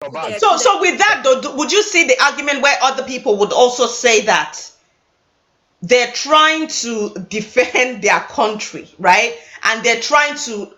So with that, though, would you see the argument where other people would also say that they're trying to defend their country, right? And they're trying to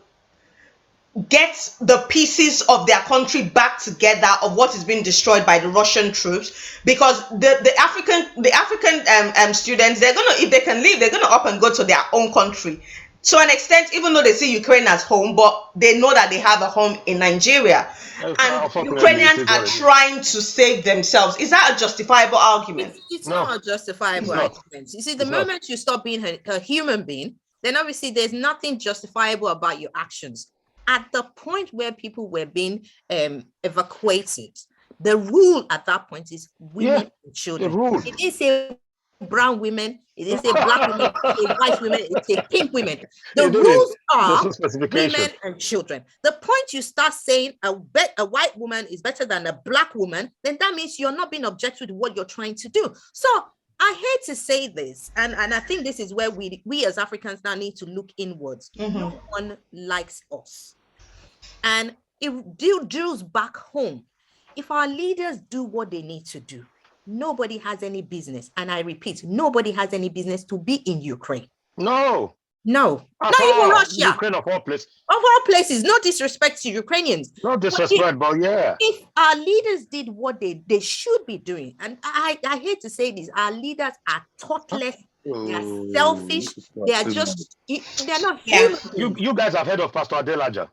get the pieces of their country back together of what is being destroyed by the Russian troops, because the African students, they're gonna, if they can leave, they're gonna up and go to their own country to an extent, even though they see Ukraine as home, but they know that they have a home in Nigeria, and Ukrainians are trying to save themselves. Is that a justifiable argument? It's not a justifiable argument. You see, the moment you stop being a human being, then obviously there's nothing justifiable about your actions. At the point where people were being evacuated, the rule at that point is women and children. It is a brown women, it is a black women, a white women, it's a pink women. The rules are women and children. The point you start saying a white woman is better than a black woman, then that means you're not being objective to what you're trying to do. So I hate to say this, and I think this is where we as Africans now need to look inwards. No one likes us. And it drills back home. If our leaders do what they need to do, nobody has any business. And I repeat, nobody has any business to be in Ukraine. No. Not even Russia. Ukraine of all places. Of all places, no disrespect to Ukrainians. No disrespect, but yeah. If our leaders did what they should be doing, and I hate to say this, our leaders are thoughtless, they are selfish, they are just, they're not human. You guys have heard of Pastor Adelaja?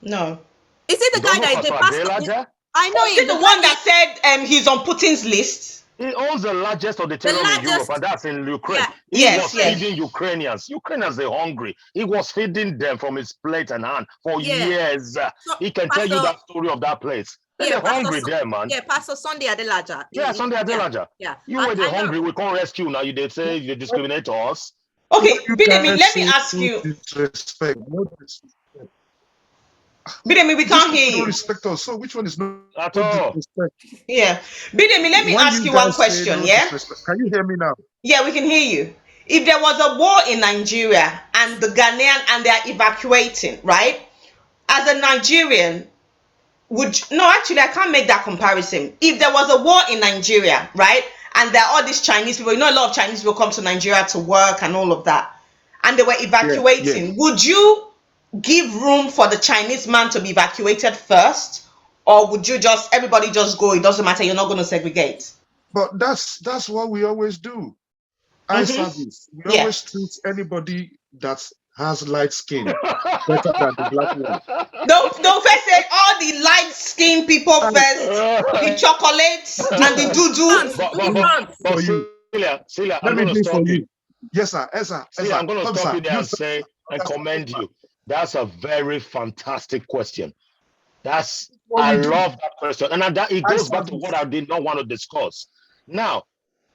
No. Is it the guy that the pastor? I know. Is it the one that said he's on Putin's list? He owns the largest auditorium in Europe, and that's in Ukraine. Yeah. He was feeding Ukrainians. Ukrainians are hungry. He was feeding them from his plate and hand for years. So, he can tell you that story of that place. They're hungry there, man. Yeah, Pastor Sunday Adelaja. Yeah, Sunday Adelaja. Yeah. You were the hungry. We can't rescue now. They say you discriminate us. Okay, Bidemi, let me ask you. Disrespect. Bidemi, we can't hear you. Respect us. So which one is not at all? Yeah, Bidemi, let me ask you one question. Can you hear me now? Yeah, we can hear you. If there was a war in Nigeria and the Ghanaian and they are evacuating, right? As a Nigerian, actually, I can't make that comparison. If there was a war in Nigeria, right, and there are all these Chinese people, a lot of Chinese people come to Nigeria to work and all of that, and they were evacuating, would you give room for the Chinese man to be evacuated first, or would you everybody just go, it doesn't matter, you're not going to segregate? But that's what we always do. I service. We always treat anybody that has light skin better than the black one. Don't first say all the light skinned people first, the chocolates and the Celia, I'm going to stop you. Yes, sir. Celia, I'm going to stop you there and say and commend you. That's a very fantastic question. I love that question. And it goes back to what I did not want to discuss. Now,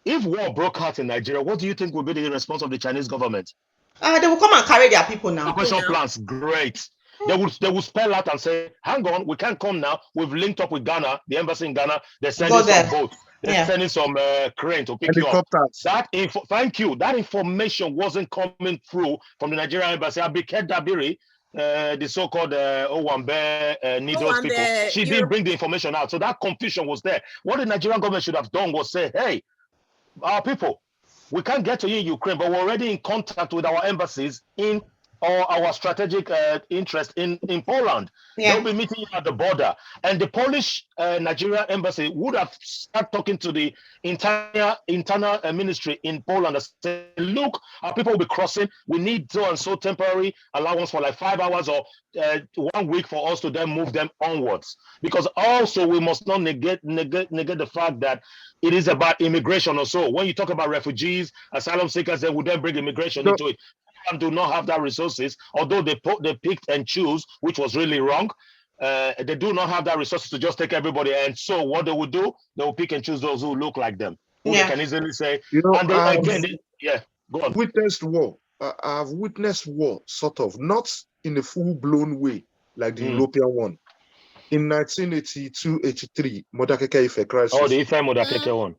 if war broke out in Nigeria, what do you think will be the response of the Chinese government? They will come and carry their people now. Evacuation plans, great. They will spell out and say, hang on, we can't come now. We've linked up with Ghana, the embassy in Ghana. They're sending some boats. They're sending some crane to pick you up. Thank you. That information wasn't coming through from the Nigerian embassy. Abike Dabiri, the so-called Owambe Needles people, she didn't bring the information out. So that confusion was there. What the Nigerian government should have done was say, hey, our people, we can't get to you in Ukraine, but we're already in contact with our embassies in or our strategic interest in Poland. They'll be meeting you at the border. And the Polish Nigeria embassy would have started talking to the internal ministry in Poland and say, look, our people will be crossing. We need so and so temporary allowance for like 5 hours or 1 week for us to then move them onwards. Because also we must not negate the fact that it is about immigration also. When you talk about refugees, asylum seekers, they would then bring immigration into it. Do not have that resources, although they picked and choose, which was really wrong. They do not have that resources to just take everybody. And so what they will do, they will pick and choose those who look like them. Who they can easily say, go on. Witnessed war. I've witnessed war, sort of, not in a full-blown way like the European one. In 1982-83, Modakeke Ife crisis. Oh, the Ife Modakeke one.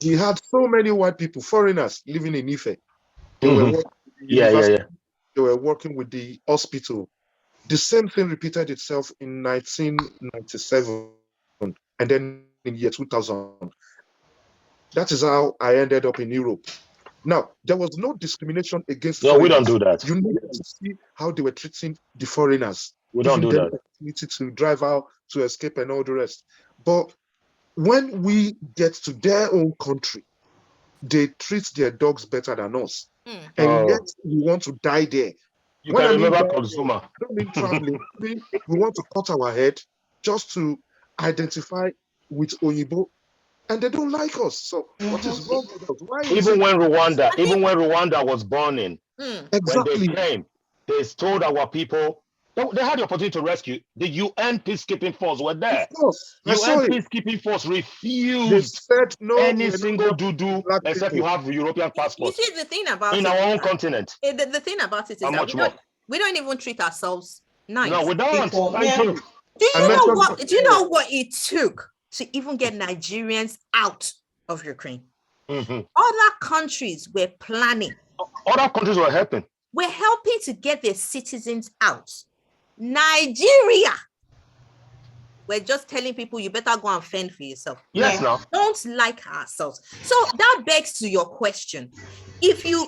We had so many white people, foreigners, living in Ife. They were working with the university. They were working with the hospital. The same thing repeated itself in 1997 and then in year 2000. That is how I ended up in Europe. Now, there was no discrimination against foreigners. We don't do that. You needed to see how they were treating the foreigners. We don't do that. Opportunity to drive out, to escape and all the rest. But when we get to their own country, they treat their dogs better than us. And yet we want to die there. You can remember consumer. I don't mean traveling. We want to cut our head just to identify with Oyibo, and they don't like us. So what is wrong with us? Why even when Rwanda was burning, exactly. When they came, they told our people they had the opportunity to rescue. The UN peacekeeping force were there. Of course. UN peacekeeping force refused any single Dudu except you have a European passport. You see, the thing about in our own continent. The thing about it is that we don't even treat ourselves nice. No, we don't. Do you know what it took to even get Nigerians out of Ukraine? Other countries were planning. Other countries were helping. We're helping to get their citizens out. Nigeria, we're just telling people you better go and fend for yourself. Yes, no. Don't like ourselves. So that begs to your question. If you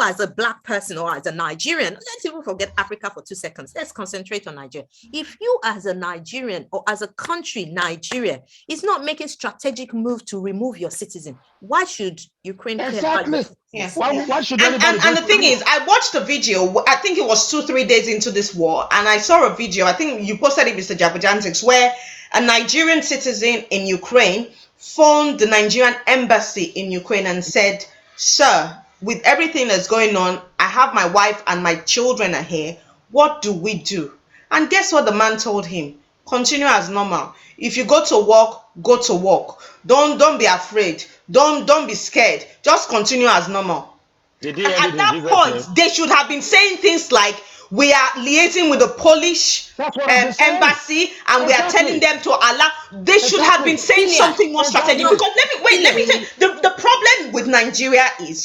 as a Black person or as a Nigerian, let's even forget Africa for 2 seconds. Let's concentrate on Nigeria. If you as a Nigerian or as a country, Nigeria, is not making strategic move to remove your citizen, why should Ukraine? Exactly. Yes. Why should anybody? And the thing is, I watched a video. I think it was 2-3 days into this war, and I saw a video. I think you posted it, Mr. Jabujantics, where a Nigerian citizen in Ukraine phoned the Nigerian embassy in Ukraine and said, "Sir, with everything that's going on, I have my wife and my children are here. What do we do?" And guess what the man told him? Continue as normal. If you go to work, go to work. Don't be afraid. Don't be scared. Just continue as normal. And at that point, they should have been saying things like, "We are liaising with the Polish embassy and we are telling them to allow." They should have been saying something more strategic. Because let me say, the problem with Nigeria is,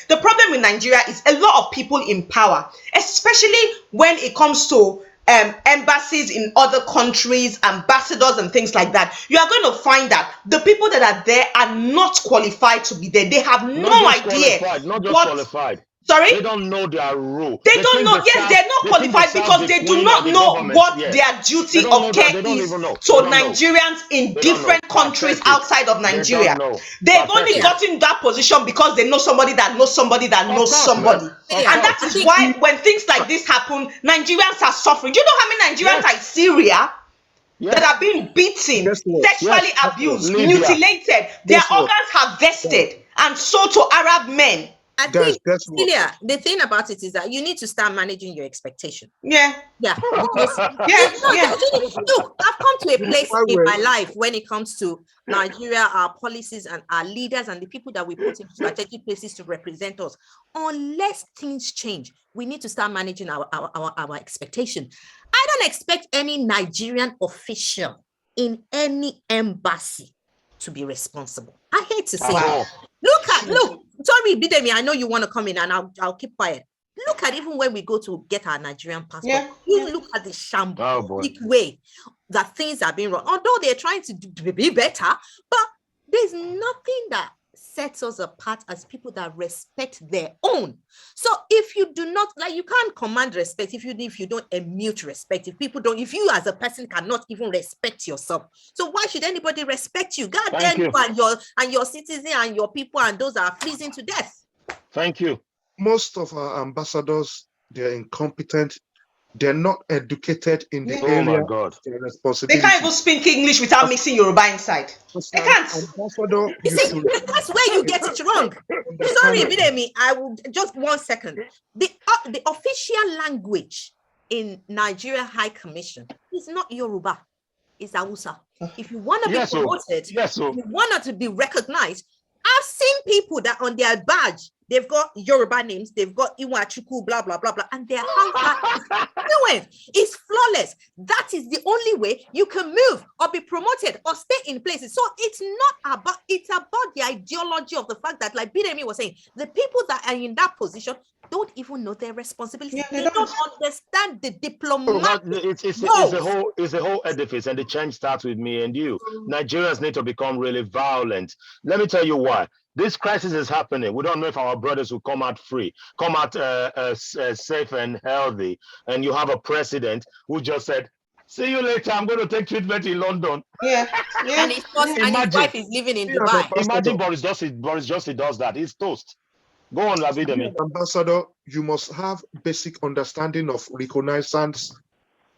the problem with Nigeria is a lot of people in power, especially when it comes to embassies in other countries, ambassadors and things like that. You are going to find that the people that are there are not qualified to be there. They have no idea. Not just qualified. Sorry? They don't know their role. They don't know. Yes, they're not qualified because they do not know what their duty of care is to Nigerians in different countries outside of Nigeria. They've only gotten that position because they know somebody that knows somebody that knows somebody. And that is why when things like this happen, Nigerians are suffering. Do you know how many Nigerians are in Syria that are being beaten, sexually abused, mutilated, their organs harvested and sold to Arab men? I think, Celia, the thing about it is that you need to start managing your expectation. Yeah. Look, I've come to a place in my life when it comes to Nigeria, our policies and our leaders and the people that we put in strategic places to represent us. Unless things change, we need to start managing our expectation. I don't expect any Nigerian official in any embassy to be responsible. I hate to say it. Look, sorry, Bidemi, I know you want to come in and I'll keep quiet. Look at even when we go to get our Nigerian passport, you look at the shambolic way that things are being run. Although they're trying to be better, but there's nothing that sets us apart as people that respect their own. So if you do not, like, you can't command respect if you don't emute respect, if you as a person cannot even respect yourself. So why should anybody respect you? God damn you and your citizens and your people and those that are freezing to death. Thank you. Most of our ambassadors, they're incompetent. They're not educated in the area. Oh my God. They can't even speak English without mixing Yoruba inside. They can't. You see, that's where you get it wrong. Sorry, Bidemi, I will just 1 second. The official language in Nigeria High Commission is not Yoruba, it's Hausa. If you want to be promoted, if you want to be recognized, I've seen people that on their badge they've got Yoruba names, they've got Iwachuku, blah, blah, blah, blah, and their handbag is fluent. It's flawless. That is the only way you can move or be promoted or stay in places. So it's about the ideology of the fact that, like Bidemi was saying, the people that are in that position don't even know their responsibility. Yeah, they don't understand the diplomatic. It's a whole edifice, and the change starts with me and you. Nigerians need to become really violent. Let me tell you why. This crisis is happening. We don't know if our brothers will come out free, come out safe and healthy. And you have a president who just said, "See you later. I'm going to take treatment in London." Yeah. And his wife is living in Dubai. Imagine Boris Johnson does that. He's toast. Go on, Lavidemi. Ambassador, you must have basic understanding of reconnaissance,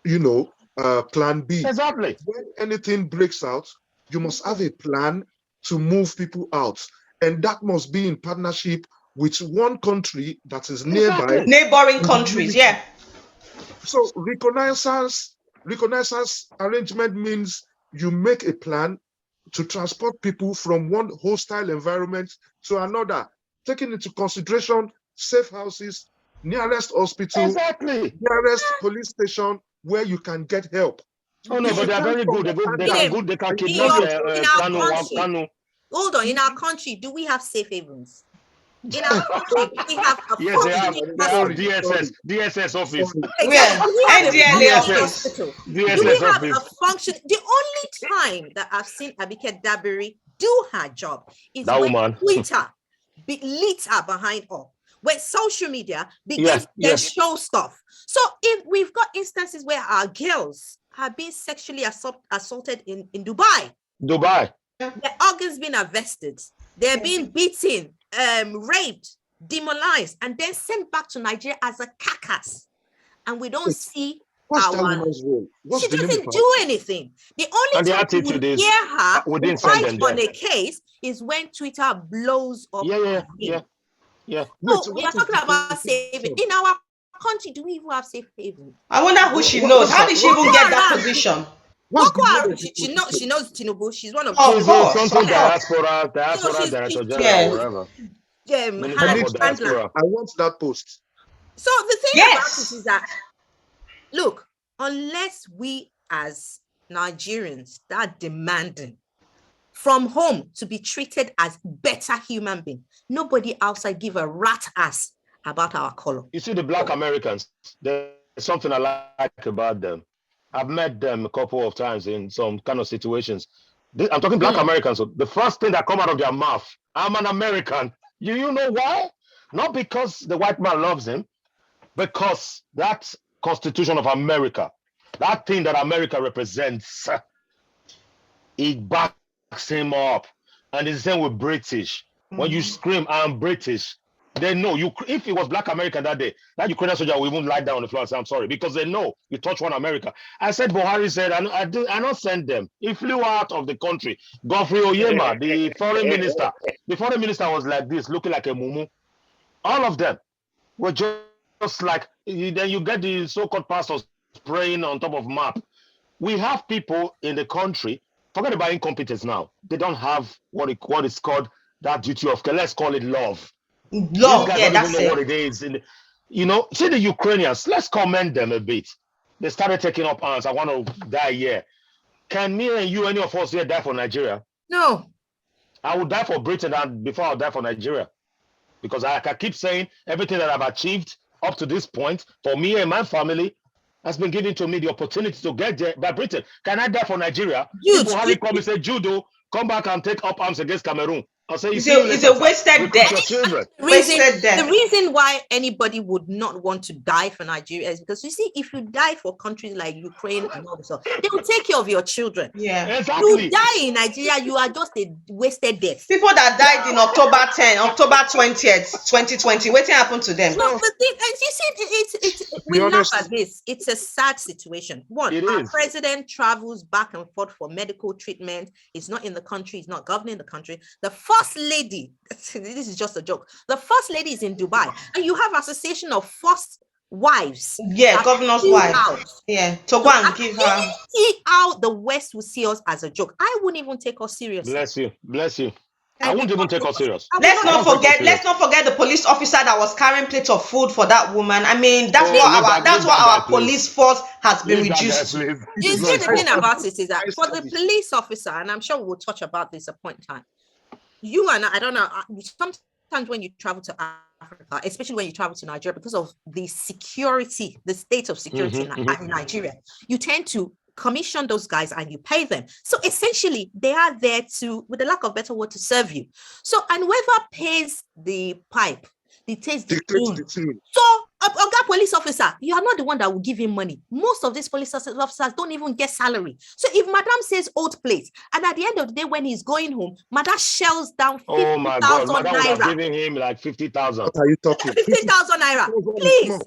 plan B. Exactly. When anything breaks out, you must have a plan to move people out. And that must be in partnership with one country that is nearby. Exactly. Neighboring countries, yeah. So reconnaissance arrangement means you make a plan to transport people from one hostile environment to another, taking into consideration safe houses, nearest hospital, nearest police station where you can get help. Oh no, but they're very good. They can kidnap Hold on, in our country, do we have safe havens? In our country, we have a DSS office. DSS office. Function. The only time that I've seen Abike Dabiri do her job is that when woman. Twitter lit her behind up. When social media begins to show stuff. So if we've got instances where our girls are being sexually assaulted in Dubai. Their organs being harvested, they're being beaten, raped, demonized, and then sent back to Nigeria as a carcass. And we don't see she doesn't do anything. The only time we would hear her fight on a case is when Twitter blows up. Yeah. So we are talking about saving. In our country, do we even have safe haven? I wonder who she knows. How did she even get that position? She knows Tinubu. She's one of something diaspora director general, whatever. I want that post. So the thing about it is that, look, unless we as Nigerians start demanding from home to be treated as better human beings, nobody outside give a rat ass about our color. You see, the Black Americans, there's something I like about them. I've met them a couple of times in some kind of situations. I'm talking Black Americans. So the first thing that come out of their mouth, "I'm an American." You know why? Not because the white man loves him, because that Constitution of America, that thing that America represents, it backs him up. And it's the same with British. When you scream, "I'm British," they know you. If it was Black American that day, that Ukrainian soldier will even lie down on the floor and say, "I'm sorry," because they know you touch one America. I said, Buhari said, I not send them. He flew out of the country. Godfrey Oyema, the foreign minister was like this, looking like a mumu. All of them were just like, then you get the so-called pastors praying on top of map. We have people in the country, forget about incompetence now. They don't have what is called that duty of care. Let's call it love. Love, that's know what it is. See the Ukrainians, let's commend them a bit. They started taking up arms. I want to die here. Can me and you, any of us here, die for Nigeria? No. I would die for Britain before I die for Nigeria. Because I keep saying everything that I've achieved up to this point for me and my family has been given to me the opportunity to get there by Britain. Can I die for Nigeria? If Buhari come and say, "Judo, come back and take up arms against Cameroon," I'll say, it's a wasted death. The reason why anybody would not want to die for Nigeria is because, you see, if you die for countries like Ukraine and all this stuff, they will take care of your children. Yeah, exactly. You die in Nigeria, you are just a wasted death. People that died in October 20th, 2020, what happened to them? No, but you see, we laugh at this. It's a sad situation. Our president travels back and forth for medical treatment. He's not in the country. He's not governing the country. The first lady, this is just a joke. The first lady is in Dubai, and you have association of first wives. Yeah, governor's wives. Yeah, to go and give her. See how the West will see us as a joke. I wouldn't even take us seriously. Bless you. I won't even take us serious. Let's not forget the police officer that was carrying plates of food for that woman. I mean, that's what our police force has been reduced to. You see, the thing about it is that for the police officer, and I'm sure we'll touch about this at point in time, you and I don't know, sometimes when you travel to Africa, especially when you travel to Nigeria, because of the security, the state of security in Nigeria, you tend to commission those guys and you pay them. So essentially, they are there to, with the lack of better word, to serve you. So, and whoever pays the pipe, dictates the tune. So, Oga police officer, you are not the one that will give him money. Most of these police officers don't even get salary. So if madam says old plate, and at the end of the day, when he's going home, madam shells down 50,000 oh my God, madam naira. was giving him like 50,000. What are you talking? 50,000 naira, please.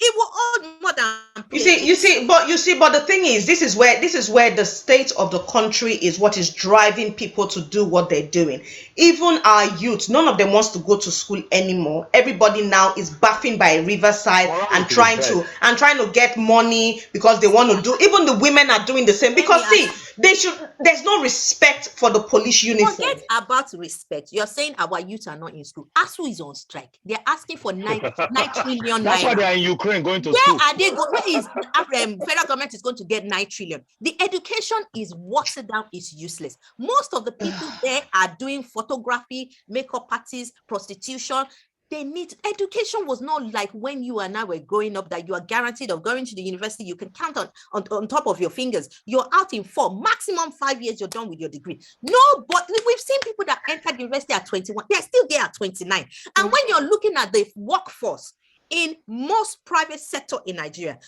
It will all more than you see, but the thing is, this is where the state of the country is what is driving people to do what they're doing. Even our youth, none of them wants to go to school anymore. Everybody now is bathing by a riverside and trying to get money because they want to do. Even the women are doing the same because there's no respect for the police uniform. Forget about respect. You're saying our youth are not in school. ASU is on strike. They're asking for 9 trillion. That's why they are in Ukraine going to school. Where are they going? Where is federal government is going to get 9 trillion? The education is watered down, is useless. Most of the people there are doing photography, makeup parties, prostitution. They need education. Was not like when you and I were growing up that you are guaranteed of going to the university. You can count on top of your fingers. You're out in 4, maximum 5 years. You're done with your degree. No, but we've seen people that entered university at 21. They're still there at 29. And when you're looking at the workforce in most private sector in Nigeria,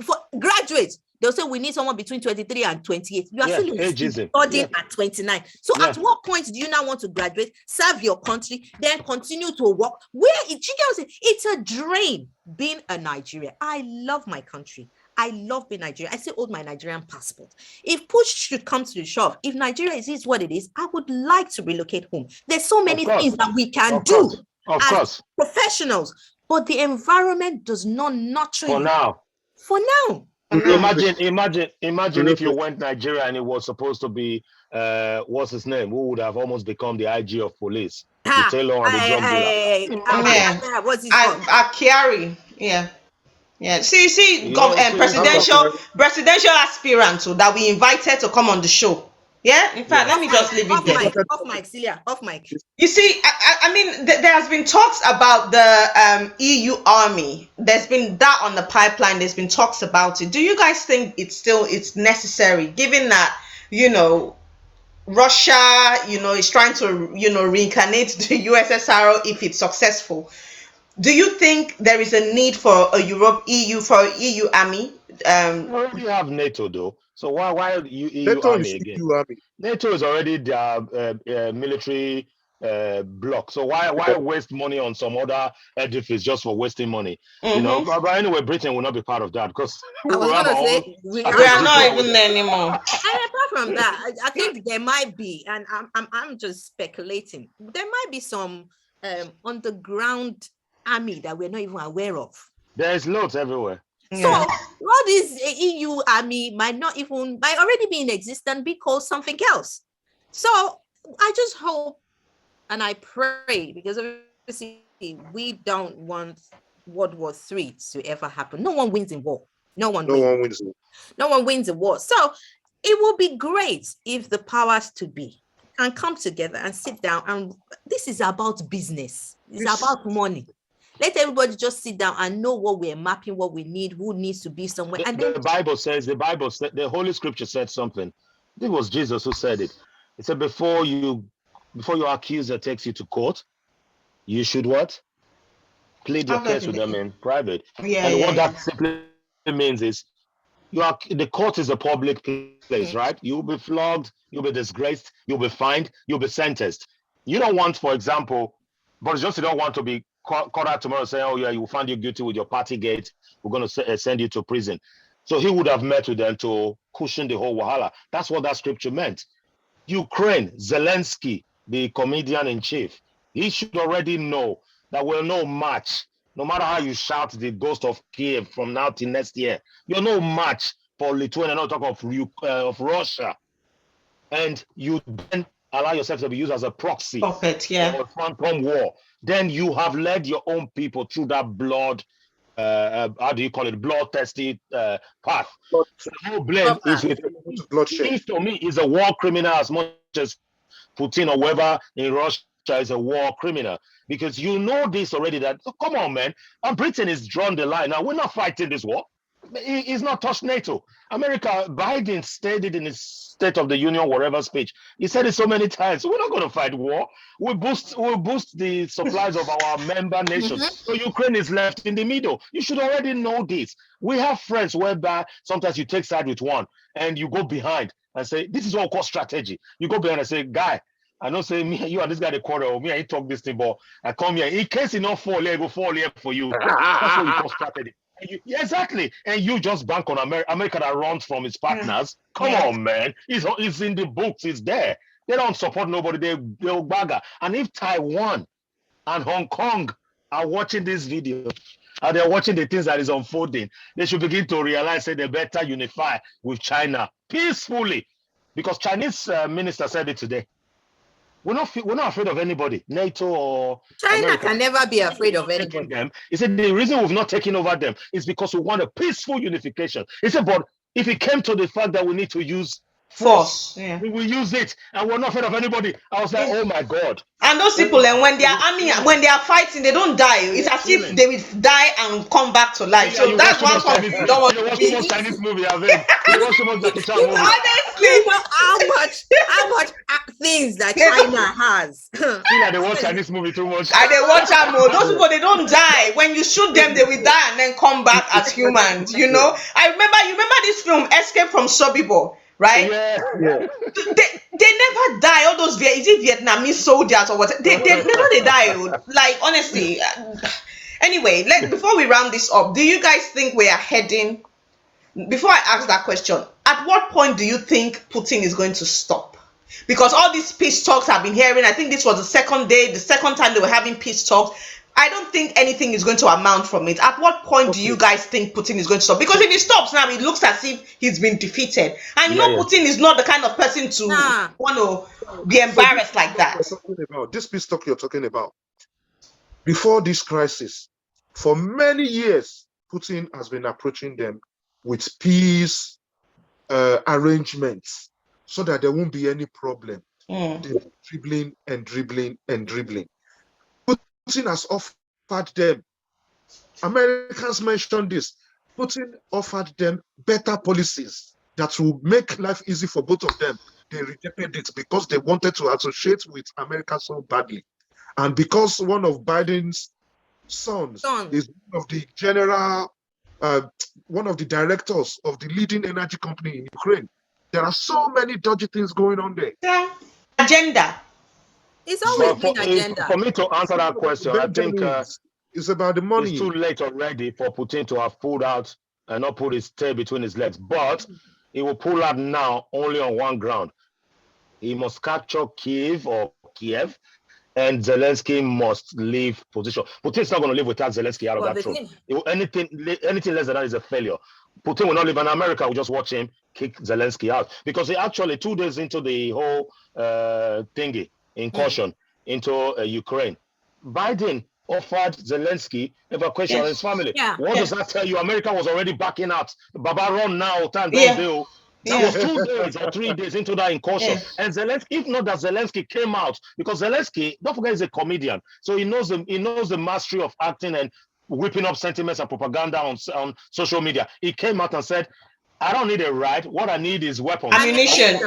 for graduates, they'll say we need someone between 23 and 28. You are still studying at 29. So at what point do you now want to graduate, serve your country, then continue to work? It's a drain being a Nigerian. I love my country. I love being Nigerian. I still hold my Nigerian passport. If push should come to the shove, if Nigeria is what it is, I would like to relocate home. There's so many things that we can do as professionals, but the environment does not nurture you. For now. Imagine if you went Nigeria and it was supposed to be what's his name, who would have almost become the IG of police, the tailor and the drum dealer. What's his name? Akiari. Yeah. See, presidential aspirant that we invited to come on the show. Yeah, in fact, let me just leave it there. Off mic. You see, I mean, there has been talks about the EU army. There's been that on the pipeline. There's been talks about it. Do you guys think it's necessary, given that, Russia, is trying to, reincarnate the USSR if it's successful? Do you think there is a need for EU army? We already have NATO though. So why EU army again? NATO is already the military bloc. So why waste money on some other edifice just for wasting money? But anyway, Britain will not be part of that because we are not even there anymore. And apart from that, I think there might be, and I'm just speculating. There might be some underground army that we're not even aware of. There's loads everywhere. So all this EU army might already be in existence, be called something else. So I just hope and I pray, because obviously we don't want World War III to ever happen. No one wins in war. No one wins in war. So it will be great if the powers to be can come together and sit down. And this is about business. It's about money. Let everybody just sit down and know what we're mapping, what we need, who needs to be somewhere. The Bible says, the Holy Scripture said something. It was Jesus who said it. It said, before your accuser takes you to court, you should what? Plead your case with them in private. What that simply means is, the court is a public place, right? You'll be flogged, you'll be disgraced, you'll be fined, you'll be sentenced. You don't want, for example, but just you don't want to be caught out tomorrow saying, oh yeah, you find you guilty with your party gate, we're going to send you to prison. So he would have met with them to cushion the whole wahala. That's what that scripture meant. Ukraine, Zelensky, the comedian in chief, he should already know that we're no match. No matter how you shout the ghost of Kiev from now till next year, you're no match for Lithuania, not talk of Russia. And you then allow yourself to be used as a proxy puppet, yeah, or a phantom war, then you have led your own people through that blood, how do you call it, bloodthirsty path. So the whole blame is with bloodshed. he, to me, is a war criminal as much as Putin or whoever in Russia is a war criminal, because you know this already, that come on, man, and Britain is drawn the line. Now we're not fighting this war. He's not touched NATO. America, Biden stated in his State of the Union, whatever speech, he said it so many times. We're not going to fight war. We'll boost the supplies of our member nations. So Ukraine is left in the middle. You should already know this. We have friends whereby sometimes you take side with one and you go behind and say, this is what we call strategy. You go behind and say, guy, I don't say me, you and this guy the quarrel, me and he talk this thing, but I come here. In case he not fall here, go fall here for you. That's what you call strategy. Yeah, exactly. And you just bank on America that runs from its partners. Come on, man. It's in the books. It's there. They don't support nobody. They'll bagger. And if Taiwan and Hong Kong are watching this video and they're watching the things that is unfolding, they should begin to realize that they better unify with China peacefully. Because Chinese minister said it today. We're not afraid of anybody, NATO or China America. Can never be afraid of anybody. He said the reason we've not taken over them is because we want a peaceful unification. He said, but if it came to the fact that we need to use force, we will use it, and we're not afraid of anybody. I was like, oh my God. And those people, and when they are when they are fighting, they don't die. It's as if they will die and come back to life. So that's one thing. You watch too much Chinese movie, I think. You watch too much Jackie Chan movie. Honestly, you know how much things that China has. They watch Chinese movie too much. And they watch out more. Those people, they don't die. When you shoot them, they will die and then come back as humans. You know. You remember this film, Escape from Sobibor. Right? Yeah. They never die. All those is it Vietnamese soldiers or what? They die. Like honestly. Anyway, before we round this up, do you guys think we are heading? Before I ask that question, at what point do you think Putin is going to stop? Because all these peace talks I've been hearing, I think this was the second time they were having peace talks. I don't think anything is going to amount from it. At what point do you guys think Putin is going to stop? Because if he stops now, it looks as if he's been defeated. And Putin is not the kind of person to want to be embarrassed like that. This peace talk you're talking about, before this crisis, for many years, Putin has been approaching them with peace arrangements so that there won't be any problem. They're dribbling and dribbling and dribbling. Putin has offered them, Americans mentioned this, Putin offered them better policies that will make life easy for both of them. They rejected it because they wanted to associate with America so badly. And because one of Biden's sons is one of the one of the directors of the leading energy company in Ukraine, there are so many dodgy things going on there. Yeah. Agenda. It's always been agenda. For me to answer that question, I think it's about the money. It's too late already for Putin to have pulled out and not put his tail between his legs. But he will pull out now only on one ground. He must capture Kiev, and Zelensky must leave position. Putin's not going to live without Zelensky out of that throne. Anything less than that is a failure. Putin will not live, and America will just watch him kick Zelensky out. Because he actually, 2 days into the whole thingy, incursion into Ukraine, Biden offered Zelensky evacuation of his family. What does that tell you? America was already backing out. Baba run now, time don't deal. That was 2 days or 3 days into that incursion. And Zelensky, if not that Zelensky came out, because Zelensky, don't forget, he's a comedian. So he knows the mastery of acting and whipping up sentiments and propaganda on social media. He came out and said, I don't need a ride. What I need is weapons. Ammunition,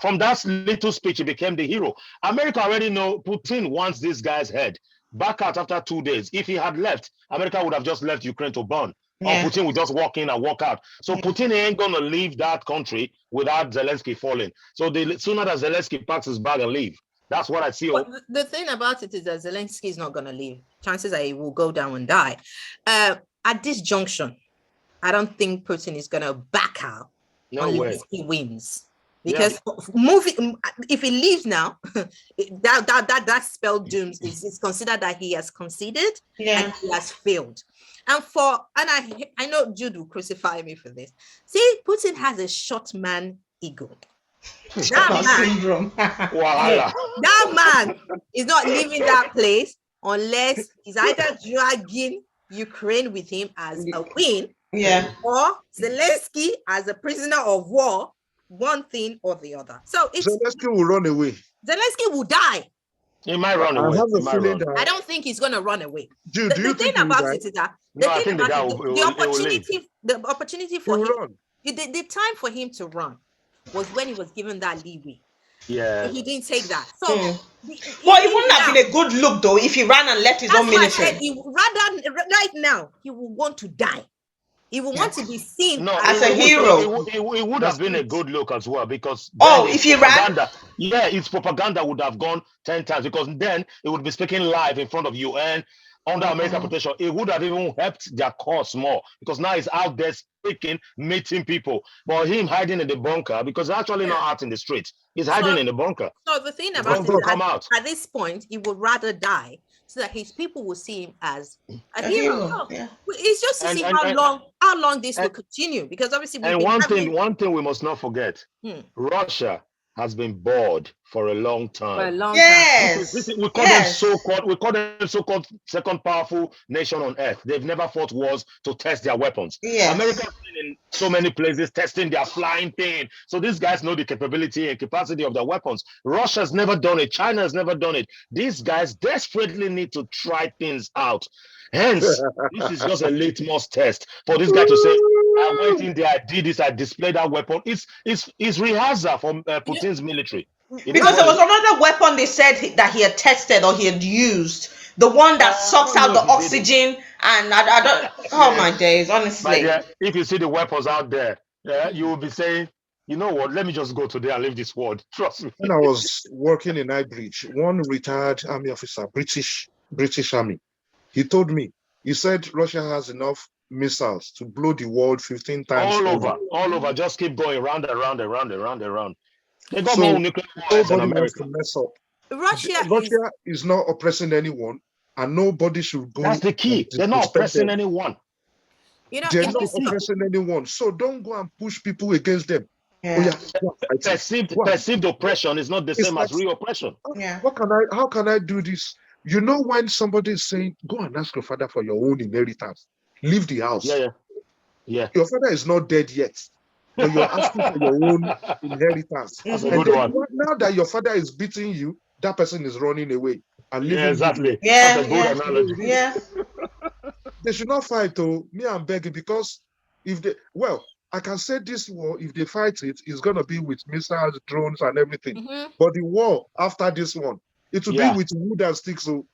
From that little speech, he became the hero. America already know Putin wants this guy's head. Back out after 2 days. If he had left, America would have just left Ukraine to burn. Or Putin would just walk in and walk out. So Putin ain't going to leave that country without Zelensky falling. So the sooner that Zelensky packs his bag and leave, that's what I see. But the thing about it is that Zelensky is not going to leave. Chances are he will go down and die. At this junction, I don't think Putin is going to back out unless he wins. Because if he leaves now, that spell dooms is considered that he has conceded and he has failed. And I know Jude will crucify me for this. See, Putin has a short man ego. That man is not leaving that place unless he's either dragging Ukraine with him as a queen, or Zelensky as a prisoner of war, one thing or the other. So Zelensky will run away. Zelensky will die. He might run away. I don't think he's going to run away. The thing about it is that the opportunity for him, the time for him to run was when he was given that leeway. Yeah, he didn't take that. So, it wouldn't have been a good look though if he ran and left his own military. Right now, he will want to die. He will want to be seen as a hero. It would have been a good look as well, because if he ran, his propaganda would have gone 10 times, because then it would be speaking live in front of UN under American protection. It would have even helped their cause more, because now he's out there speaking, meeting people. But him hiding in the bunker, because he's actually not out in the street, he's hiding in the bunker. So the thing about it is that at this point, he would rather die so that his people will see him as a hero. It's just to see how long this will continue, because obviously one thing we must not forget: Russia has been bored for a long time. We call them so-called second powerful nation on earth. They've never fought wars to test their weapons. America has been in so many places testing their flying thing. So these guys know the capability and capacity of their weapons. Russia's never done it. China has never done it. These guys desperately need to try things out. Hence, this is just a litmus test for this guy to say, I went in there, I did this, I displayed that weapon. It's rehearsal from Putin's military. Because there was another weapon they said that he had tested or he had used. The one that sucks out the oxygen, and I don't. Oh my days, honestly. If you see the weapons out there, you will be saying, you know what? Let me just go today and leave this world. Trust me. When I was working in Highbridge, one retired army officer, British Army, he told me, he said Russia has enough missiles to blow the world 15 times all over. Just keep going round and round and round and round and round. They got more nuclear weapons in America. To mess up. Russia is not oppressing anyone, and nobody should go. That's the key. They're not oppressing anyone. They're not oppressing anyone. So don't go and push people against them. Perceived oppression is not the same as real oppression. How can I do this? You know, when somebody is saying, go and ask your father for your own inheritance, leave the house. Yeah. Your father is not dead yet, but you're asking for your own inheritance. That's a good one. Now that your father is beating you, that person is running away and leaving you. Exactly. That's a good analogy. They should not fight, though. Me, I'm begging, because I can say this war, if they fight it, it's going to be with missiles, drones, and everything. But the war after this one, it will be with wood and sticks. So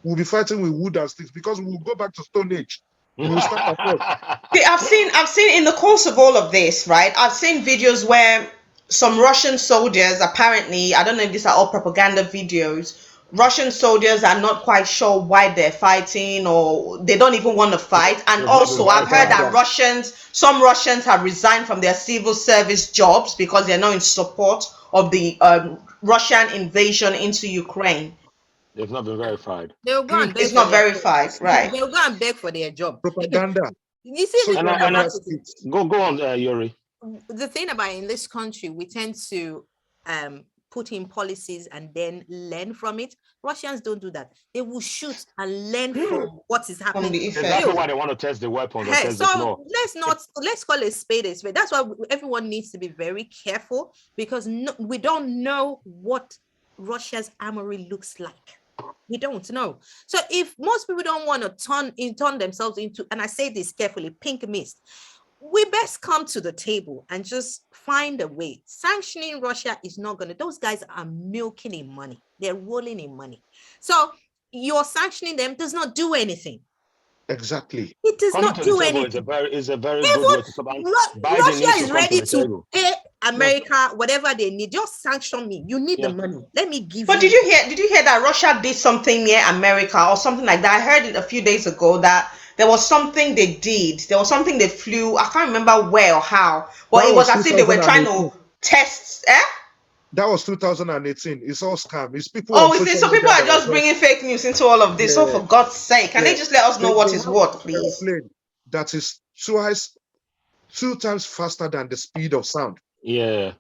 we'll be fighting with wood and sticks, because we'll go back to Stone Age. We'll start I've seen in the course of all of this, right? I've seen videos where some Russian soldiers, apparently, I don't know if these are all propaganda videos, Russian soldiers are not quite sure why they're fighting, or they don't even want to fight. And also, I've heard that some Russians have resigned from their civil service jobs because they're not in support of the Russian invasion into Ukraine. It's not been verified. It's not verified, right? They'll go and beg for their job. Propaganda. You see, go on, Yuri. The thing about in this country, we tend to put in policies and then learn from it. Russians don't do that. They will shoot and learn from what is happening. That's why they want to test the weapons. Let's call it spade a spade. That's why everyone needs to be very careful, because we don't know what Russia's armory looks like. We don't know. So if most people don't want to turn themselves into, and I say this carefully, pink mist, we best come to the table and just find a way. Sanctioning Russia is not going to, those guys are milking in money. They're rolling in money. So you're sanctioning them does not do anything. Exactly. It does not do anything. It's a very good way to come. Russia is ready to pay America whatever they need. Just sanction me. You need the money. Let me give you. But did you hear that Russia did something near America or something like that? I heard it a few days ago that there was something they did. There was something they flew. I can't remember where or how. But it was as if they were trying to test. That was 2018. It's all scam. It's people. So people are just bringing fake news into all of this. So for God's sake, can they just let us know what is what, please? That is 2 times faster than the speed of sound. Yeah.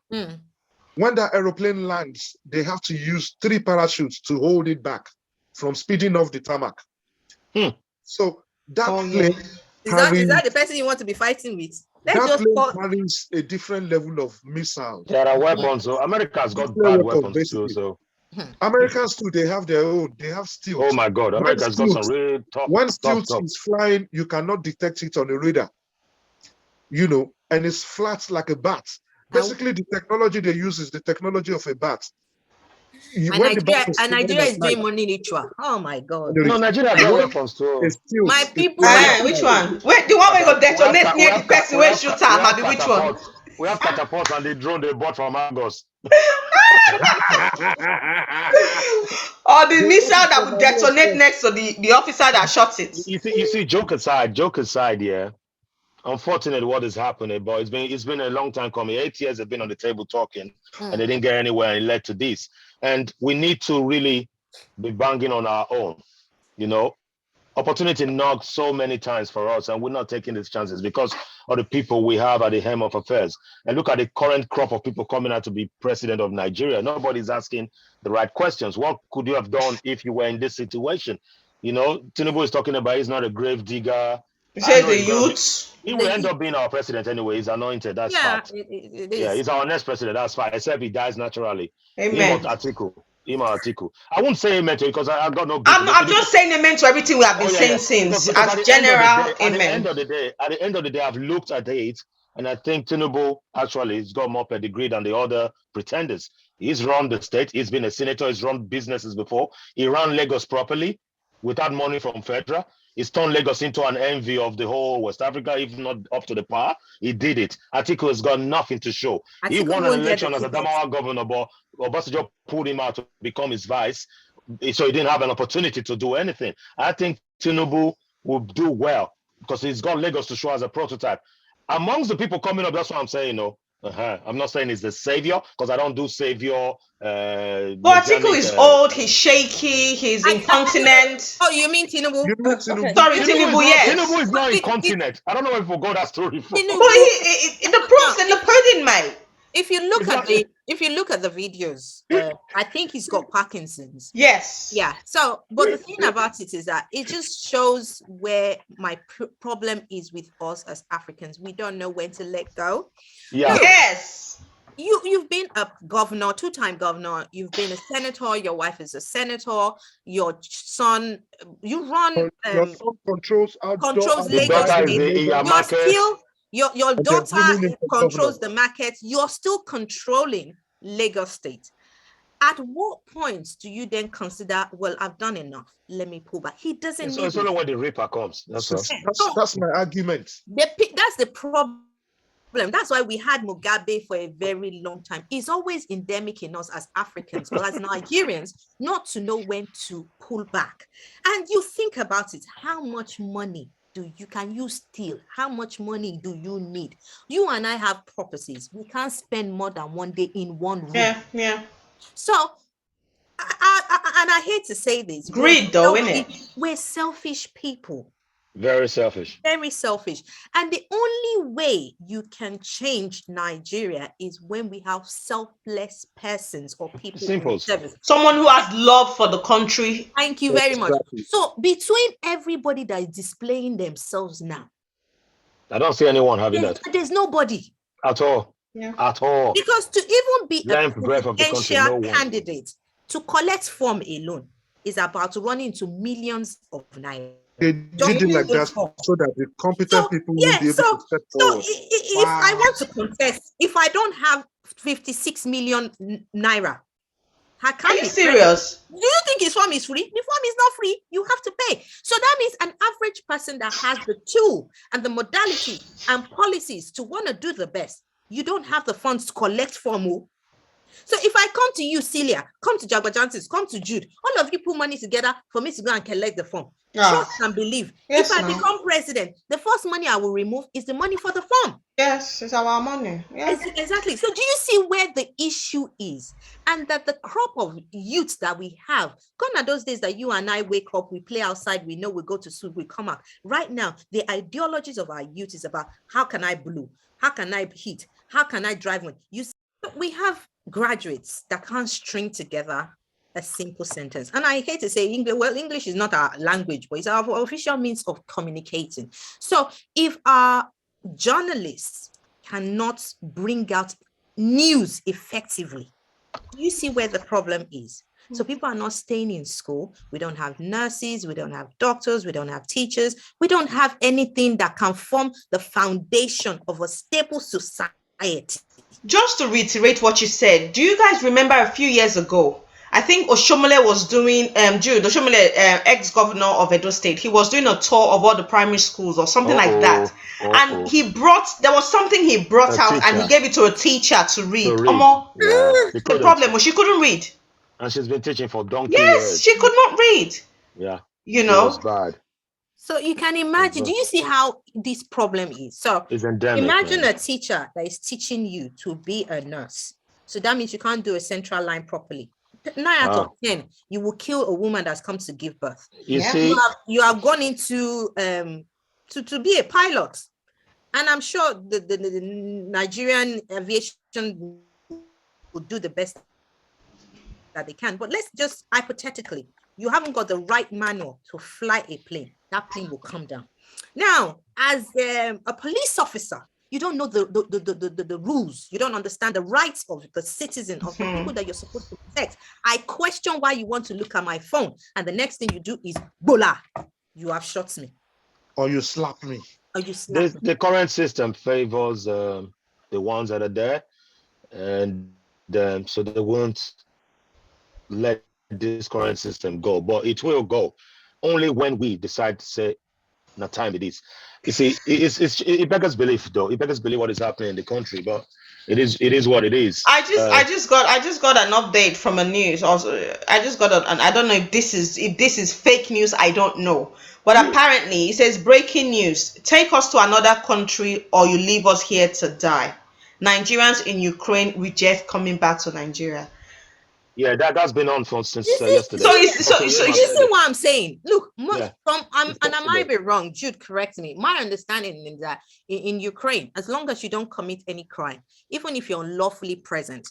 When that aeroplane lands, they have to use 3 parachutes to hold it back from speeding off the tarmac. So that plane is that the person you want to be fighting with? That plane carries a different level of missiles. There are weapons. So America's got bad weapons too. So Americans too, they have their own. They have stealth. Oh my God, America's got some really tough. When stealth is flying, you cannot detect it on the radar. You know, and it's flat like a bat. Basically, the technology they use is the technology of a bat. And Nigeria is doing money ritual. Oh my God! No, Nigeria got weapons too. My people. Which one? Wait, the one we go detonate near the person where shoot her. Which one? We have catapults and the drone they bought from Argos. Or the missile that would detonate next to the officer that shot it. You see, joke aside, yeah. Unfortunately, what is happening, but it's been a long time coming. 8 years they've been on the table talking, and they didn't get anywhere, and it led to this. And we need to really be banging on our own. You know, opportunity knocked so many times for us, and we're not taking these chances because of the people we have at the helm of affairs. And look at the current crop of people coming out to be president of Nigeria. Nobody's asking the right questions. What could you have done if you were in this situation? You know, Tinubu is talking about he's not a grave digger. He says the youth. He will end up being our president anyway. He's anointed. That's fact. It yeah, he's our next president. That's fine. Except he dies naturally. Amen. Atiku. I won't say amen to it because I got no. I'm just saying amen to everything we have been saying since. Because as general, amen. At the end of the day, I've looked at it, and I think Tinubu actually has got more pedigree than the other pretenders. He's run the state. He's been a senator. He's run businesses before. He ran Lagos properly without money from federal. He's turned Lagos into an envy of the whole West Africa, if not up to the par. He did it. Atiku has got nothing to show. He won an election as a Adamawa governor, but Obasanjo pulled him out to become his vice, so he didn't have an opportunity to do anything. I think Tinubu will do well because he's got Lagos to show as a prototype. Amongst the people coming up, that's what I'm saying, I'm not saying he's the savior because I don't do savior. But Atiku is old, he's shaky, he's incontinent. Oh, you mean Tinubu? Sorry, Tinubu, yes. Tinubu is not incontinent. I don't know if we'll go that story. But the proof's in the pudding, mate. If you look at the videos, I think he's got Parkinson's. Yes. Yeah. So, but the thing about it is that it just shows where my problem is with us as Africans. We don't know when to let go. Yeah. Yes. You've been a governor, 2-time governor. You've been a senator. Your wife is a senator. Your son, you run. Your son controls Lagos State. Your daughter controls the market. You're still controlling Lagos State. At what point do you then consider, well, I've done enough, let me pull back? He doesn't need it's only when the reaper comes. That's my argument. That's the problem. That's why we had Mugabe for a very long time. It's always endemic in us as Africans or as Nigerians not to know when to pull back. And you think about it, how much money can you steal? How much money do you need? You and I have properties. We can't spend more than one day in one room. Yeah. So, I hate to say this. Greed, though, isn't it? We're selfish people. Very selfish. Very selfish. And the only way you can change Nigeria is when we have selfless persons or people. Simple. Someone who has love for the country. Thank you very much. So between everybody that is displaying themselves now, I don't see anyone having that. There's nobody. At all. Yeah. At all. Because to even be a presidential candidate, to collect form alone is about running into millions of naira. They did it like that so that the competent people will be able to step forward. If I want to contest, if I don't have 56 million naira, are you serious? Do you think his form is free? The form is not free. You have to pay. So that means an average person that has the tool and the modality and policies to want to do the best, you don't have the funds to collect form. So if I come to you, Celia, come to Jagba Jansis, come to Jude, all of you put money together for me to go and collect the form. Trust and believe. Yes, if I become president, the first money I will remove is the money for the form. Yes, it's our money. Yes. Exactly. So do you see where the issue is? And that the crop of youths that we have, gone are those days that you and I wake up, we play outside, we know we go to school, we come out. Right now, the ideologies of our youth is about how can I blow? How can I hit? How can I drive one? We have graduates that can't string together a simple sentence. And I hate to say English, well, English is not our language, but it's our official means of communicating. So if our journalists cannot bring out news effectively, you see where the problem is. So people are not staying in school. We don't have nurses, we don't have doctors, we don't have teachers, we don't have anything that can form the foundation of a stable society. Just to reiterate what you said, do you guys remember a few years ago, I think Oshomole was doing, Jude Oshomole, ex-governor of Edo State, he was doing a tour of all the primary schools or something like that. And there was something he brought out and he gave it to a teacher to read. The problem was she couldn't read. And she's been teaching for donkey years. Yes, she could not read. Yeah. You know? It was bad. So you can imagine, do you see how this problem is? So it's endemic, imagine a teacher that is teaching you to be a nurse. So that means you can't do a central line properly. 9 out of 10, you will kill a woman that's come to give birth. You see, you have gone into to be a pilot. And I'm sure the Nigerian aviation will do the best that they can. But let's just hypothetically, you haven't got the right manual to fly a plane. That plane will come down. Now, as a police officer, you don't know the rules. You don't understand the rights of the citizen, of the people that you're supposed to protect. I question why you want to look at my phone. And the next thing you do is, Bola, you have shot me. Or you slap me. Or you slap me. The current system favors the ones that are there. And so they won't let this current system go. But it will go only when we decide to say, "No, time it is." You see, it beggars belief, though. It beggars belief what is happening in the country, but it is what it is. I just got an update from a news. Also, I just got and I don't know if this is fake news. I don't know, but apparently it says breaking news: take us to another country, or you leave us here to die. Nigerians in Ukraine reject coming back to Nigeria. Yeah, that's been on since yesterday. So you see what I'm saying? Look, I might be wrong. Jude, correct me. My understanding is that in Ukraine, as long as you don't commit any crime, even if you're unlawfully present,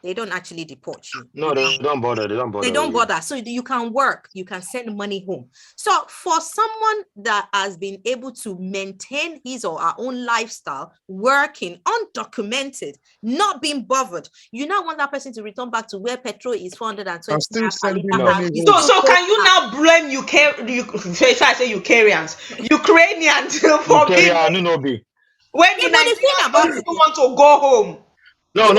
they don't actually deport you. No, they don't bother. They don't bother. So you can work, you can send money home. So for someone that has been able to maintain his or her own lifestyle, working, undocumented, not being bothered, you now want that person to return back to where petrol is 420. So can you now blame if I say Ukrainians for being when the Nigerians don't want to go home? No,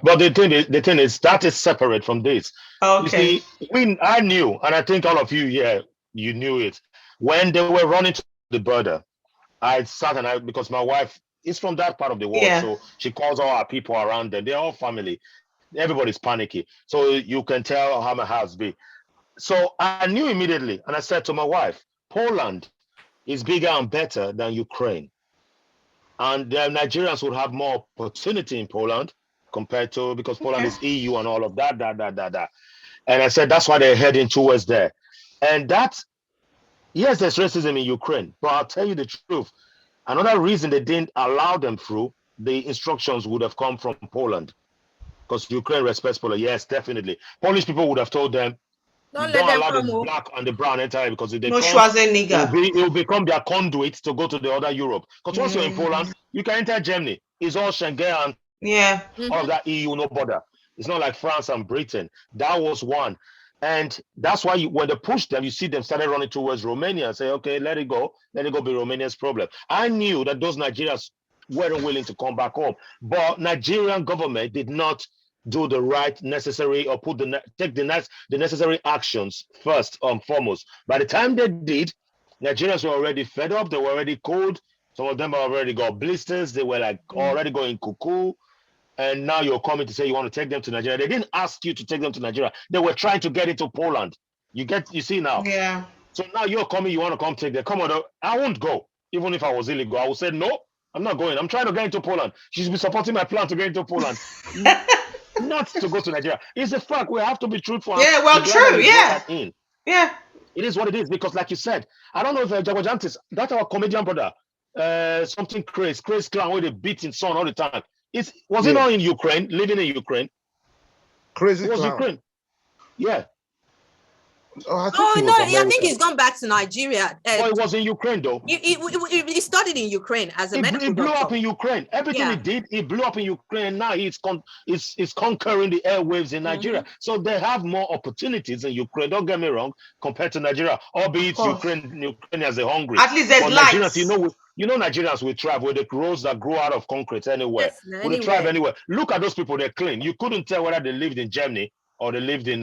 but the thing is that is separate from this. Okay. You see, I knew, and I think all of you here, you knew it. When they were running to the border, I sat because my wife is from that part of the world, so she calls all our people around them. They're all family. Everybody's panicky. So you can tell how my house be. So I knew immediately, and I said to my wife, Poland is bigger and better than Ukraine. And the Nigerians would have more opportunity in Poland compared to, because Poland is EU and all of that. And I said, that's why they're heading towards there. And yes, there's racism in Ukraine, but I'll tell you the truth. Another reason they didn't allow them through, the instructions would have come from Poland. Because Ukraine respects Poland. Yes, definitely. Polish people would have told them, don't allow the black and the brown enter, because if they it will become their conduit to go to the other Europe. Because once you're in Poland, you can enter Germany. It's all Schengen and all of that EU, no border. It's not like France and Britain. That was one. And that's why when they pushed them, you see them started running towards Romania and say, okay, let it go. Let it go be Romania's problem. I knew that those Nigerians weren't willing to come back home. But Nigerian government did not do the right necessary or take the necessary actions first and foremost. By the time they did, Nigerians were already fed up. They were already cold. Some of them already got blisters. They were like already going cuckoo. And now you're coming to say you want to take them to Nigeria. They didn't ask you to take them to Nigeria. They were trying to get into Poland. You see now. Yeah. So now you're coming, you want to come take them. Come on, I won't go. Even if I was illegal, I would say, no, I'm not going. I'm trying to get into Poland. She's been supporting my plan to get into Poland. Not to go to Nigeria. It's a fact. We have to be truthful. Yeah, well, true. Yeah. Yeah. It is what it is, because like you said, I don't know if Jagojantis, that's our comedian brother, something Chris Clown, where they beat his son all the time. Was he not in Ukraine, living in Ukraine? Crazy It was clown. Ukraine. Yeah. I think he's gone back to Nigeria. But it was in Ukraine, though. He studied in Ukraine as a medical He blew doctor. up in Ukraine. Everything he did, he blew up in Ukraine. Now he's conquering the airwaves in Nigeria. So they have more opportunities in Ukraine. Don't get me wrong, compared to Nigeria. Albeit Ukrainians are hungry. At least there's lights. You know Nigerians will thrive with the roads that grow out of concrete anywhere. Yes, will thrive anywhere. Look at those people, they're clean. You couldn't tell whether they lived in Germany or they lived in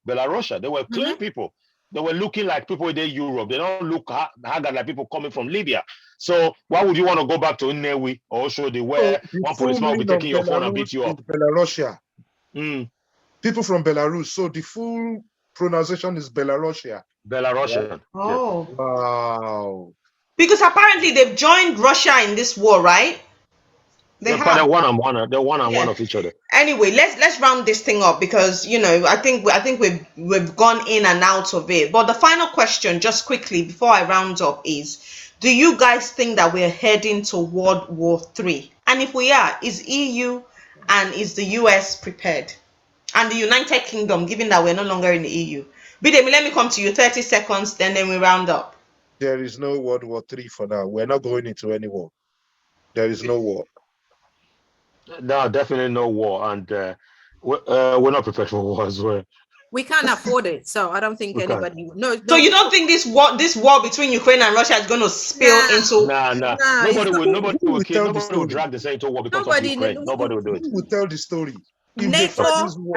Belarus. They were clean people. They were looking like people in Europe. They don't look haggard like people coming from Libya. So why would you want to go back to Nnewi or Oshodi where one policeman will be taking your phone and beat you up? Belarusia. People from Belarus. So the full pronunciation is Belarusia. Belarusian. Oh. Wow. Because apparently they've joined Russia in this war, right? They're one on one. They're one on one of each other. Anyway, let's round this thing up because I think we've gone in and out of it. But the final question, just quickly before I round up, is: do you guys think that we're heading to World War III? And if we are, is EU and is the US prepared? And the United Kingdom, given that we're no longer in the EU. Bidemi, let me come to you. 30 seconds, then we round up. There is no World War III for now. We're not going into any war. There is no war. No, definitely no war, and we're not prepared for war as well. We can't afford it, so I don't think anybody. No. So you don't think this war between Ukraine and Russia is going to spill into? Nah. Nobody will drag the same into war because of Ukraine. Nobody will do it. Who will tell the story? NATO,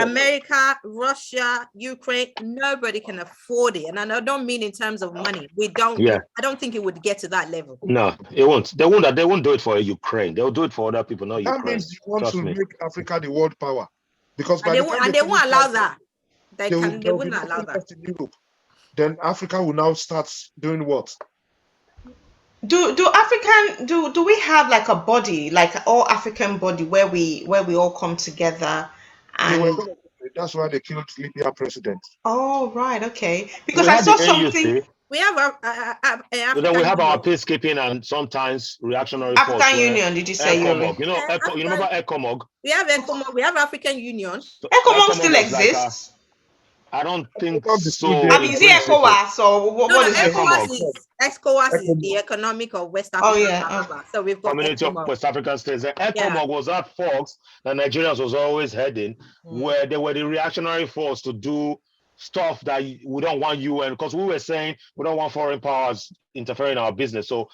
America, Russia, Ukraine, nobody can afford it. And I don't mean in terms of money. We don't. Yeah. I don't think it would get to that level. No, it won't. They won't do it for Ukraine. They'll do it for other people, not Ukraine. That means you want to make Africa the world power. Because they won't allow that. They wouldn't allow that. Europe. Then Africa will now start doing what? Do we have like a body, like all African body where we all come together and that's why they killed Libya president. Oh right, okay. Because I saw something. We have then we have our peacekeeping and sometimes reactionary African Union. Did you say you remember ECOMOG? We have ECOMOG. We have African Union. ECOMOG still exists. I don't think so. I mean, is it ECOWAS or what is ECOWAS is the economic of West Africa. Oh yeah. So we've got Community of West African states. ECOMOG was that force that Nigerians was always heading, where they were the reactionary force to do stuff that we don't want UN, because we were saying we don't want foreign powers interfering in our business. So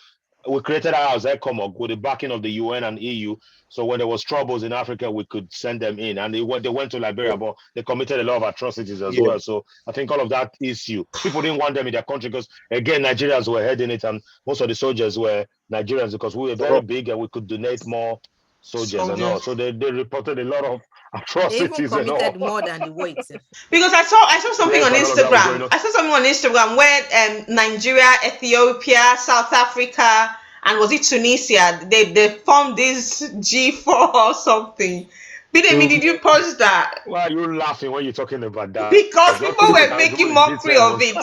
we created ours, ECOMOG, with the backing of the UN and EU. So when there was troubles in Africa, we could send them in. And they went to Liberia, but they committed a lot of atrocities as well. So I think all of that issue, people didn't want them in their country because, again, Nigerians were heading it, and most of the soldiers were Nigerians because we were very big and we could donate more soldiers and all. So they reported a lot of atrocities. They even committed more than the weight. Because I saw something on Instagram. I saw something on Instagram where Nigeria, Ethiopia, South Africa, and was it Tunisia? They formed this G4 or something. Bidemi, did you post that? Why are you laughing when you're talking about that? Because people were making mockery of it.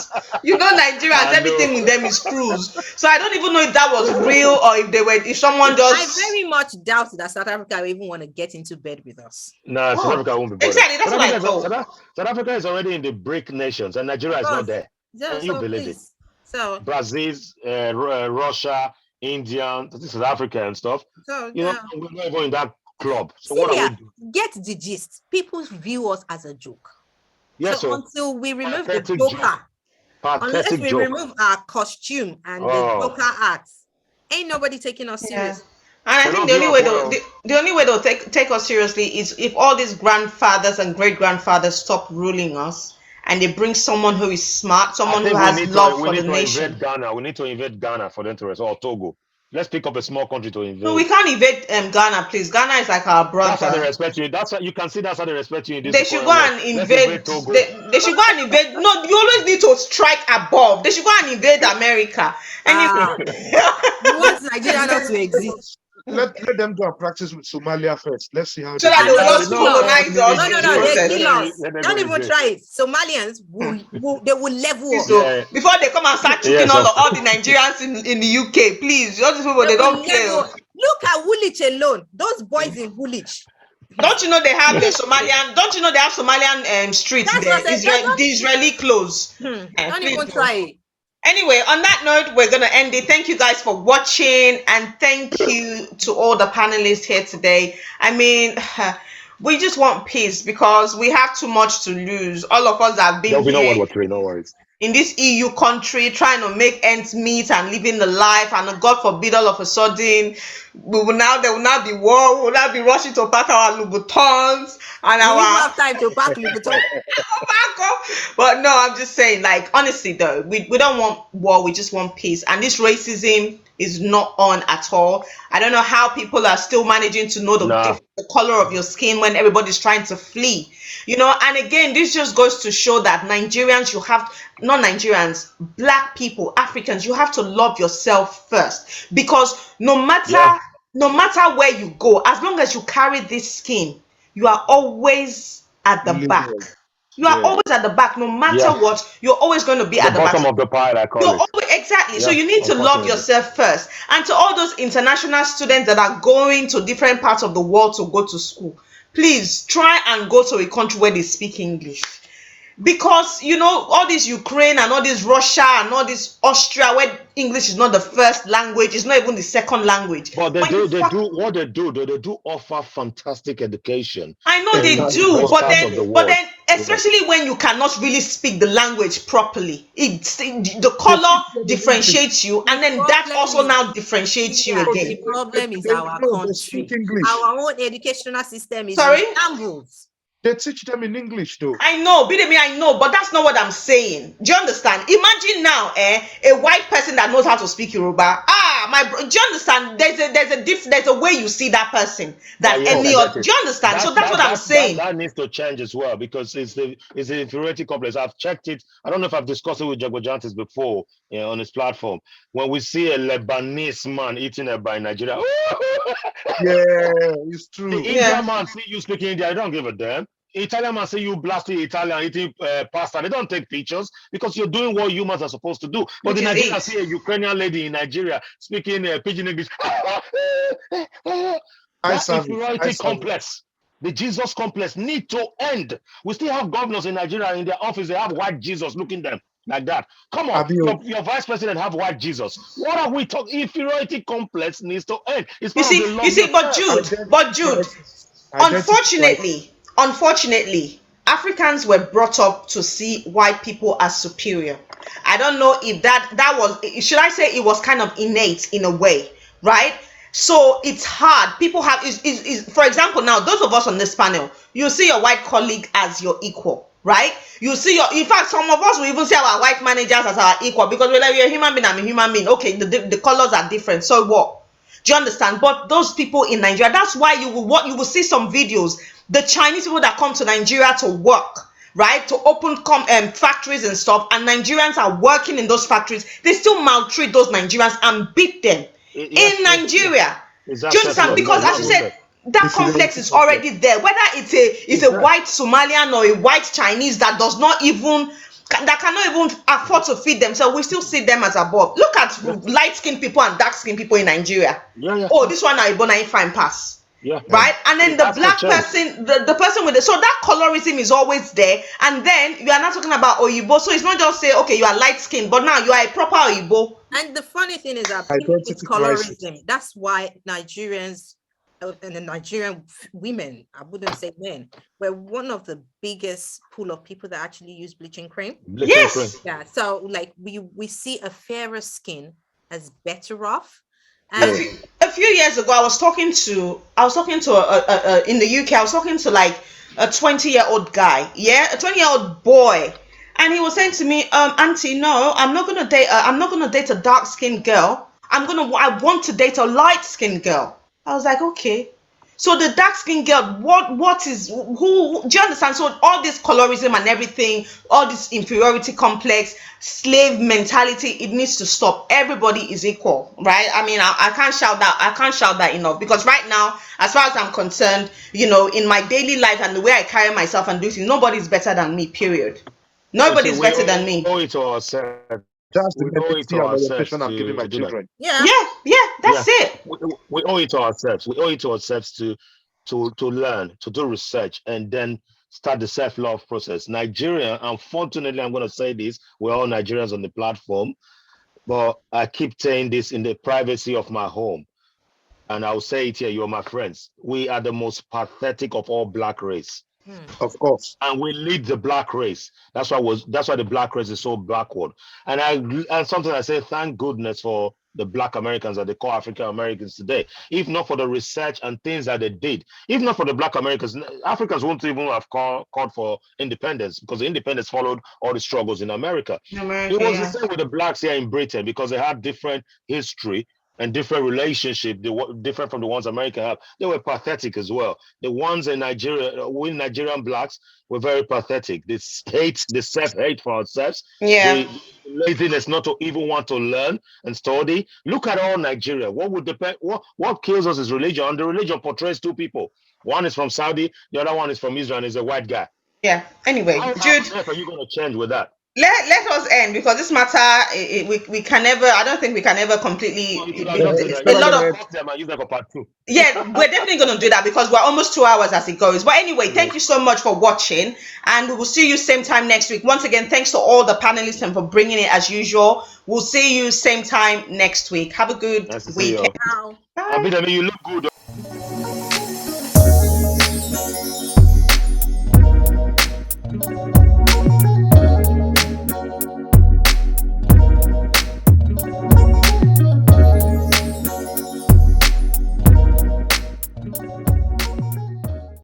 You know, Nigerians, everything with them is cruise. So I don't even know if that was real or if someone just. I very much doubt that South Africa even want to get into bed with us. No, South Africa won't be bothered. Exactly, that's what I thought. South Africa is already in the BRIC nations, and Nigeria is not there. Can you believe it? So Brazil, Russia, India, South Africa and stuff. So we're not even in that club. So what are we doing? Get the gist. People view us as a joke. Yes, so until we remove the joker, unless we remove our costume and the joker arts, ain't nobody taking us serious. And I think the only way they'll take us seriously is if all these grandfathers and great grandfathers stop ruling us and they bring someone who is smart, someone who has love for the nation. We need to invade Ghana for them to rest, or Togo. Let's pick up a small country to invade. No, we can't invade Ghana, please. Ghana is like our brother. That's how they respect you. That's how you can see. That's how they respect you. They should go and invade. They should go and invade. No, you always need to strike above. They should go and invade America. You want Nigeria not to exist? Let them go and practice with Somalia first. Let's see how. So that they will not colonize us. No, they kill us. Don't even try it. Somalians will level up. So before they come and start shooting all the Nigerians in the UK, please, all these people they don't care. Look at Woolwich alone. Those boys in Woolwich. Don't you know they have the Somalian? Don't you know they have Somalian streets there? The Israeli clothes. Don't even try it. Anyway, on that note, we're gonna end it. Thank you guys for watching, and thank you to all the panelists here today. I mean, we just want peace because we have too much to lose. All of us have been here. No worries. In this EU country, trying to make ends meet and living the life, and God forbid, all of a sudden, there will now be war. We will now be rushing to pack our Louboutins and we have time to pack Louboutins. But no, I'm just saying, like, honestly though, we don't want war. We just want peace. And this racism is not on at all. I don't know how people are still managing to know the color of your skin when everybody's trying to flee. You know, and again, this just goes to show that Nigerians, not Nigerians, Black people, Africans, you have to love yourself first, because no matter where you go, as long as you carry this skin, you are always at the back. You are always at the back, no matter what. You're always going to be at the bottom back. Of the pile, I call it. Exactly. So you need to love yourself first. And to all those international students that are going to different parts of the world to go to school, please try and go to a country where they speak English. Because, you know, all this Ukraine and all this Russia and all this Austria, where English is not the first language, it's not even the second language. But they do offer fantastic education. I know they do, but then especially when you cannot really speak the language properly, the color differentiates you, and then that also now differentiates you again. The problem is our country. Our own educational system is in shambles. They teach them in English though. I know, but that's not what I'm saying. Do you understand? Imagine now, a white person that knows how to speak Yoruba. Do you understand? There's a way you see that person that any other. Do you understand? So that's what I'm saying. That needs to change as well, because it's the inferiority complex. I've checked it. I don't know if I've discussed it with Jago Jantis before on his platform. When we see a Lebanese man eating eba in Nigeria, it's true. The Indian man see you speaking Indian, I don't give a damn. Italian man say you blasting Italian eating pasta. They don't take pictures because you're doing what humans are supposed to do. But the Nigerian see a Ukrainian lady in Nigeria speaking pidgin English. That inferiority complex, the Jesus complex, need to end. We still have governors in Nigeria in their office. They have white Jesus looking them like that. Come on, your vice president have white Jesus. What are we talking? Inferiority complex needs to end. It's but Jude, unfortunately, Africans were brought up to see white people as superior. I don't know if that was, should I say it was kind of innate in a way, right? So it's hard. People have, for example, now, those of us on this panel, you see your white colleague as your equal, right? You see in fact, some of us will even see our white managers as our equal, because we're like, you're a human being, I'm a human being. Okay, the colors are different. So what? Do you understand? But those people in Nigeria, that's why you will see some videos. The Chinese people that come to Nigeria to work, right, to open factories and stuff, and Nigerians are working in those factories, they still maltreat those Nigerians and beat them in Nigeria. Do you understand? Because as you said, that complex is already there. Whether it's a white Somalian or a white Chinese that cannot even afford to feed themselves, we still see them as above. Look at light-skinned people and dark-skinned people in Nigeria. Oh, this one are Ibona fine pass. Right, and then the black person, the person with so that colorism is always there. And then you are not talking about Oyibo, so it's not just say, okay, you are light skinned, but now you are a proper Oyibo. And the funny thing is that it's colorism. That's why Nigerians and the Nigerian women, I wouldn't say men, were one of the biggest pool of people that actually use bleaching cream. Yeah, so like we see a fairer skin as better off. And a few years ago, I was talking to in the UK, I was talking to like a 20-year-old guy, a 20-year-old boy, and he was saying to me, Auntie, no, I'm not gonna date a dark-skinned girl. I want to date a light-skinned girl. I was like, okay. So the dark-skinned girl, who do you understand? So all this colorism and everything, all this inferiority complex, slave mentality, it needs to stop. Everybody is equal, right? I mean, I can't shout that enough, because right now, as far as I'm concerned, you know, in my daily life and the way I carry myself and do things, nobody's better than me, period. Nobody's better than me. We owe it to ourselves. That's the we owe it mentality to and ourselves orientation I'm giving my to do that. children. Yeah. That's it. We owe it to ourselves. We owe it to ourselves to learn, to do research, and then start the self-love process. Nigeria, unfortunately, I'm going to say this, we're all Nigerians on the platform, but I keep saying this in the privacy of my home. And I'll say it here, you're my friends. We are the most pathetic of all black race. Of course. And we lead the black race. That's why the black race is so backward. And sometimes I say, thank goodness for the black Americans that they call African Americans today. If not for the research and things that they did, if not for the black Americans, Africans wouldn't even have called for independence, because the independence followed all the struggles in America. It was the same with the blacks here in Britain, because they had different history and different relationship, different from the ones America have. They were pathetic as well. The ones in Nigeria, we Nigerian blacks were very pathetic. This hate, the self-hate for ourselves, the laziness not to even want to learn and study. Look at all Nigeria. What kills us is religion, and the religion portrays two people. One is from Saudi, the other one is from Israel, and is a white guy. Yeah. Anyway, Jude, how are you going to change with that? Let us end, because this matter we can never. I don't think we can ever completely. A lot of yeah, we're definitely going to do that, because we're almost 2 hours as it goes. But anyway, thank you so much for watching, and we will see you same time next week. Once again, thanks to all the panelists and for bringing it as usual. We'll see you same time next week. Have a good weekend. Bye. You look good.